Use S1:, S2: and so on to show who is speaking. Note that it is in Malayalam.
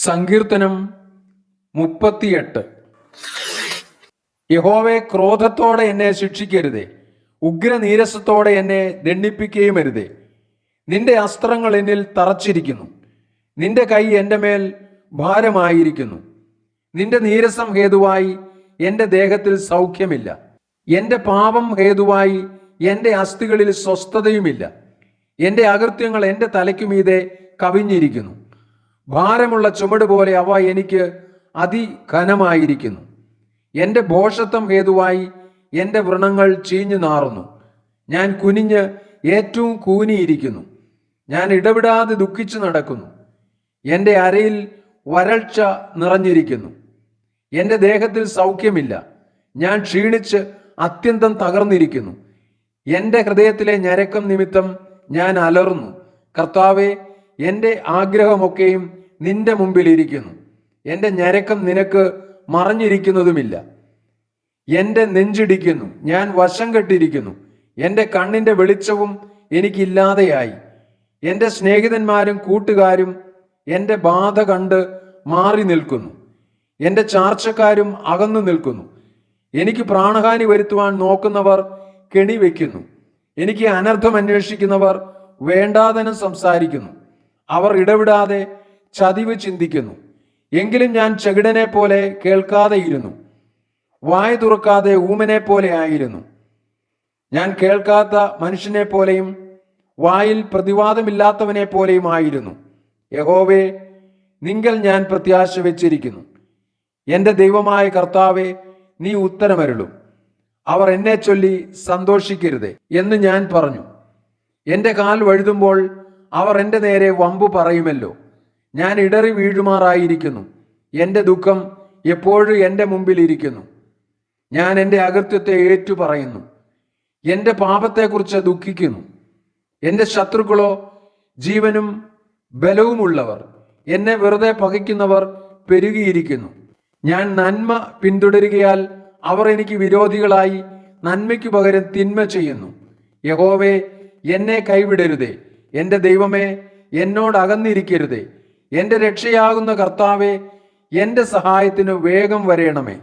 S1: സങ്കീർത്തനം 38. യഹോവേ, ക്രോധത്തോടെ എന്നെ ശിക്ഷിക്കരുതേ, ഉഗ്രനീരസത്തോടെ എന്നെ ദണ്ഡിപ്പിക്കുകയും അരുതേ. നിന്റെ അസ്ത്രങ്ങൾ എന്നിൽ തറച്ചിരിക്കുന്നു, നിന്റെ കൈ എൻ്റെ മേൽ ഭാരമായിരിക്കുന്നു. നിന്റെ നീരസം ഹേതുവായി എൻ്റെ ദേഹത്തിൽ സൗഖ്യമില്ല, എൻ്റെ പാപം ഹേതുവായി എൻ്റെ അസ്ഥികളിൽ സ്വസ്ഥതയുമില്ല. എൻ്റെ അകൃത്യങ്ങൾ എൻ്റെ തലയ്ക്കുമീതെ കവിഞ്ഞിരിക്കുന്നു, ഭാരമുള്ള ചുമട് പോലെ അവ എനിക്ക് അതിഘനമായിരിക്കുന്നു. എൻ്റെ ഭോഷത്വം ഹേതുവായി എൻ്റെ വ്രണങ്ങൾ ചീഞ്ഞു നാറുന്നു. ഞാൻ കുനിഞ്ഞ് ഏറ്റവും കൂനിയിരിക്കുന്നു, ഞാൻ ഇടവിടാതെ ദുഃഖിച്ചു നടക്കുന്നു. എൻ്റെ അരയിൽ വരൾച്ച നിറഞ്ഞിരിക്കുന്നു, എൻ്റെ ദേഹത്തിൽ സൗഖ്യമില്ല. ഞാൻ ക്ഷീണിച്ച് അത്യന്തം തകർന്നിരിക്കുന്നു. എൻ്റെ ഹൃദയത്തിലെ ഞരക്കം നിമിത്തം ഞാൻ അലറുന്നു. കർത്താവേ, എൻ്റെ ആഗ്രഹമൊക്കെയും നിന്റെ മുമ്പിൽ ഇരിക്കുന്നു, എൻ്റെ ഞരക്കം നിനക്ക് മറഞ്ഞിരിക്കുന്നതുമില്ല. എൻ്റെ നെഞ്ചിടിക്കുന്നു, ഞാൻ വശം കെട്ടിരിക്കുന്നു. എൻ്റെ കണ്ണിൻ്റെ വെളിച്ചവും എനിക്കില്ലാതെയായി. എൻ്റെ സ്നേഹിതന്മാരും കൂട്ടുകാരും എൻ്റെ ബാധ കണ്ട് മാറി നിൽക്കുന്നു, എൻ്റെ ചാർച്ചക്കാരും അകന്നു നിൽക്കുന്നു. എനിക്ക് പ്രാണഹാനി വരുത്തുവാൻ നോക്കുന്നവർ കെണിവെക്കുന്നു, എനിക്ക് അനർത്ഥം അന്വേഷിക്കുന്നവർ വേണ്ടാതനം സംസാരിക്കുന്നു. അവർ ഇടവിടാതെ ചതിവ് ചിന്തിക്കുന്നു. എങ്കിലും ഞാൻ ചെകിടനെ പോലെ കേൾക്കാതെ ഇരുന്നു, വായ തുറക്കാതെ ഊമനെ പോലെ ആയിരുന്നു. ഞാൻ കേൾക്കാത്ത മനുഷ്യനെ പോലെയും വായിൽ പ്രതിവാദമില്ലാത്തവനെ പോലെയും ആയിരുന്നു. യഹോവേ, നിങ്കൽ ഞാൻ പ്രത്യാശ വെച്ചിരിക്കുന്നു. എൻ്റെ ദൈവമായ കർത്താവേ, നീ ഉത്തരമരുളും. അവർ എന്നെ ചൊല്ലി സന്തോഷിക്കരുതേ എന്ന് ഞാൻ പറഞ്ഞു. എൻ്റെ കാൽ വഴുതുമ്പോൾ അവർ എൻ്റെ നേരെ വമ്പു പറയുമല്ലോ. ഞാൻ ഇടറി വീഴുമാറായിരിക്കുന്നു, എൻ്റെ ദുഃഖം എപ്പോഴും എൻ്റെ മുമ്പിൽ ഇരിക്കുന്നു. ഞാൻ എൻ്റെ അകൃത്യത്തെ ഏറ്റു പറയുന്നു, എൻ്റെ പാപത്തെക്കുറിച്ച് ദുഃഖിക്കുന്നു. എൻ്റെ ശത്രുക്കളോ ജീവനും ബലവുമുള്ളവർ, എന്നെ വെറുതെ പകയ്ക്കുന്നവർ പെരുകിയിരിക്കുന്നു. ഞാൻ നന്മ പിന്തുടരുകയാൽ അവർ എനിക്ക് വിരോധികളായി നന്മയ്ക്കു പകരം തിന്മ ചെയ്യുന്നു. യഹോവേ, എന്നെ കൈവിടരുതേ. എൻ്റെ ദൈവമേ, എന്നോട് അകന്നിരിക്കരുതേ. എൻ്റെ രക്ഷയാകുന്ന കർത്താവേ, എൻ്റെ സഹായത്തിന് വേഗം വരേണമേ.